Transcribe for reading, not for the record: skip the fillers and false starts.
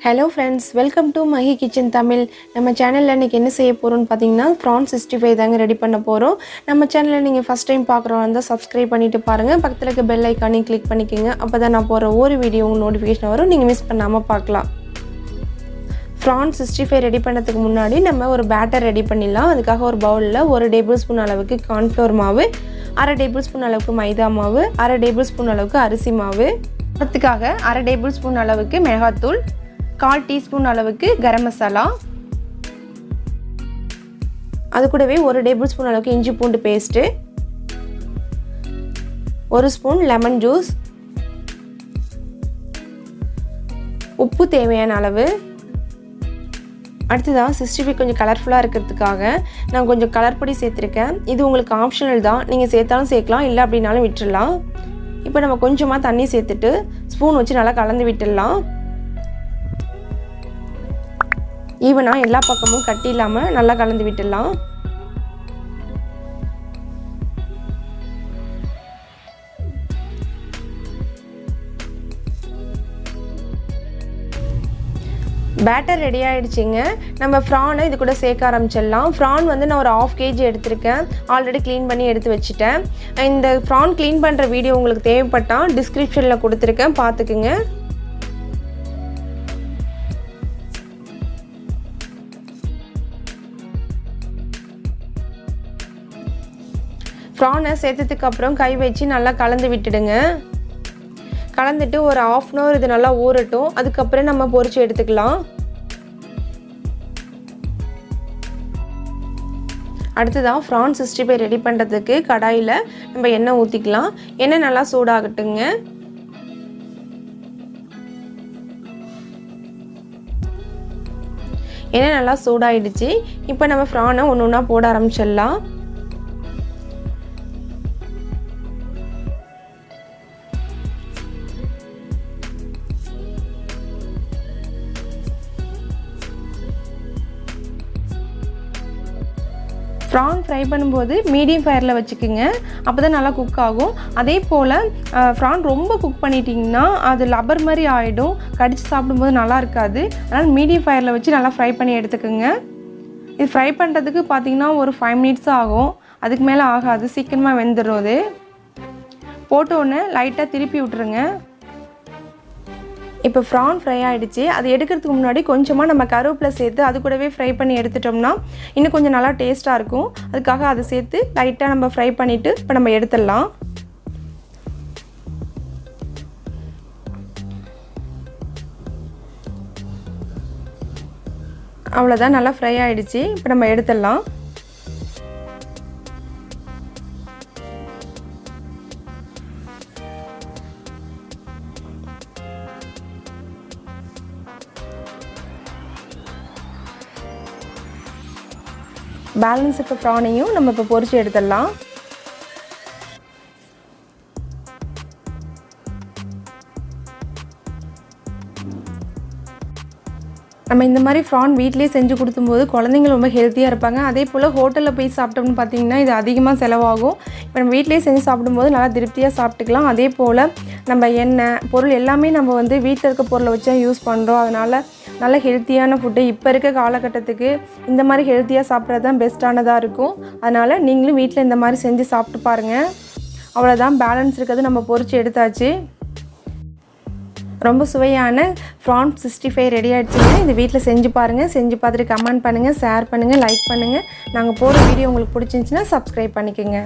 Hello friends, welcome to Mahi Kitchen Tamil. நம்ம சேனல்ல இன்னைக்கு என்ன செய்ய போறோம்னு பாத்தீங்கன்னா prawns 65 தாங்க ரெடி பண்ண போறோம். நம்ம சேனலை நீங்க first time பார்க்கறவங்க இருந்தா subscribe பண்ணிட்டு பாருங்க. பக்கத்துல இருக்க bell icon-ஐ click பண்ணிக்கங்க. அப்பதான் நான் போற ஒவ்வொரு வீடியோ உங்களுக்கு notification வரும். நீங்க மிஸ் பண்ணாம பார்க்கலாம். prawns 65 ரெடி பண்ணதுக்கு முன்னாடி நம்ம ஒரு பேட்டர் ரெடி பண்ணிடலாம். அதுக்காக ஒரு பவுல்ல 1 டேபிள்ஸ்பூன் அளவுக்கு corn flour மாவு, 1/2 டேபிள்ஸ்பூன் அளவுக்கு மைதா மாவு, 1/2 டேபிள்ஸ்பூன் அளவுக்கு அரிசி மாவு, அதுக்காக 1/2 டேபிள்ஸ்பூன் அளவுக்கு மிளகாய்த்தூள், 1/4 டீஸ்பூன் அளவுக்கு கரம் மசாலா, அது கூடவே 1 டேபிள்ஸ்பூன் அளவுக்கு இஞ்சி பூண்டு பேஸ்ட், 1 ஸ்பூன் லெமன் ஜூஸ், உப்பு தேவையான அளவு. அடுத்ததான் 65 கொஞ்சம் கலர்ஃபுல்லாக இருக்கிறதுக்காக நான் கொஞ்சம் கலர் பொடி சேர்த்துருக்கேன். இது உங்களுக்கு ஆப்ஷனல் தான், நீங்கள் சேர்த்தாலும் சேர்க்கலாம், இல்லை அப்படின்னாலும் விட்டுடலாம். இப்போ நம்ம கொஞ்சமாக தண்ணி சேர்த்துட்டு ஸ்பூன் வச்சு நல்லா கலந்து விட்டுடலாம். ஈவனாக எல்லா பக்கமும் கட்டி இல்லாமல் நல்லா கலந்து விட்டுடலாம். பேட்டர் ரெடி ஆகிடுச்சிங்க. நம்ம ஃப்ரானை இது கூட சேர்க்க ஆரம்பிச்சிடலாம். ஃப்ரான் வந்து நான் ஒரு 1/2 kg எடுத்திருக்கேன். ஆல்ரெடி க்ளீன் பண்ணி எடுத்து வச்சுட்டேன். இந்த ஃப்ரான் க்ளீன் பண்ணுற வீடியோ உங்களுக்கு தேவைப்பட்டால் டிஸ்கிரிப்ஷனில் கொடுத்துருக்கேன், பார்த்துக்குங்க. ஃப்ரானை சேர்த்ததுக்கு அப்புறம் கை வச்சு நல்லா கலந்து விட்டுடுங்க. கலந்துட்டு ஒரு 1/2 hour இது நல்லா ஊறட்டும். அதுக்கப்புறம் நம்ம பொரிச்சு எடுத்துக்கலாம். அடுத்ததான் prawns 65 ரெடி பண்ணுறதுக்கு கடாயில் நம்ம எண்ணெய் ஊற்றிக்கலாம். எண்ணெய் நல்லா சூடாகட்டுங்க. எண்ணெய் நல்லா சூடாயிடுச்சு. இப்போ நம்ம ஃப்ரானை ஒன்று ஒன்றா போட ஆரம்பிச்சிடலாம். ப்ரான் ஃப்ரை பண்ணும்போது மீடியம் ஃபயரில் வச்சுக்கோங்க, அப்போ தான் நல்லா குக் ஆகும். அதே போல் ப்ரான் ரொம்ப குக் பண்ணிட்டிங்கன்னா அது லப்பர் மாதிரி ஆகிடும், கடித்து சாப்பிடும்போது நல்லா இருக்காது. அதனால் மீடியம் ஃபயரில் வச்சு நல்லா ஃப்ரை பண்ணி எடுத்துக்கோங்க. இது ஃப்ரை பண்ணுறதுக்கு பார்த்திங்கன்னா ஒரு 5 minutes ஆகும், அதுக்கு மேலே ஆகாது, சீக்கிரமாக வெந்துடும். அது போட்டோன்னு லைட்டாக திருப்பி விட்டுருங்க. இப்போ ஃப்ரான் ஃப்ரை ஆகிடுச்சு. அது எடுக்கிறதுக்கு முன்னாடி கொஞ்சமாக நம்ம கருவேப்பிலை சேர்த்து அது கூடவே ஃப்ரை பண்ணி எடுத்துட்டோம்னா இன்னும் கொஞ்சம் நல்லா டேஸ்ட்டாக இருக்கும். அதுக்காக அதை சேர்த்து லைட்டாக நம்ம ஃப்ரை பண்ணிவிட்டு இப்போ நம்ம எடுத்துடலாம். அவ்வளோதான், நல்லா ஃப்ரை ஆகிடுச்சு. இப்போ நம்ம எடுத்துடலாம். பேலன்ஸ் இருக்க ப்ரானையும் நம்ம இப்போ பொரிச்சு எடுத்துடலாம். நம்ம இந்த மாதிரி ப்ரான் வீட்டிலே செஞ்சு கொடுக்கும்போது குழந்தைங்க ரொம்ப ஹெல்த்தியாக இருப்பாங்க. அதே போல் ஹோட்டலில் போய் சாப்பிட்டோம்னு பார்த்திங்கன்னா இது அதிகமாக செலவாகும். இப்போ நம்ம வீட்டிலே செஞ்சு சாப்பிடும்போது நல்லா திருப்தியாக சாப்பிட்டுக்கலாம். அதே போல் நம்ம எண்ணெய் பொருள் எல்லாமே நம்ம வந்து வீட்டில் இருக்க பொருளை வச்சு யூஸ் பண்ணுறோம். அதனால் நல்ல ஹெல்த்தியான ஃபுட்டு இப்போ இருக்க காலகட்டத்துக்கு இந்த மாதிரி ஹெல்த்தியாக சாப்பிட்றது தான் பெஸ்ட்டானதாக இருக்கும். அதனால் நீங்களும் வீட்டில் இந்த மாதிரி செஞ்சு சாப்பிட்டு பாருங்கள். அவ்வளோதான், பேலன்ஸ் இருக்கிறது நம்ம பொரிச்சு எடுத்தாச்சு. ரொம்ப சுவையான prawns 65 ரெடி ஆகிடுச்சுங்க. இது வீட்டில் செஞ்சு பாருங்கள். செஞ்சு பார்த்துட்டு கமெண்ட் பண்ணுங்கள், ஷேர் பண்ணுங்கள், லைக் பண்ணுங்கள். நாங்கள் போகிற வீடியோ உங்களுக்கு பிடிச்சிருந்துச்சின்னா சப்ஸ்கிரைப் பண்ணிக்கோங்க.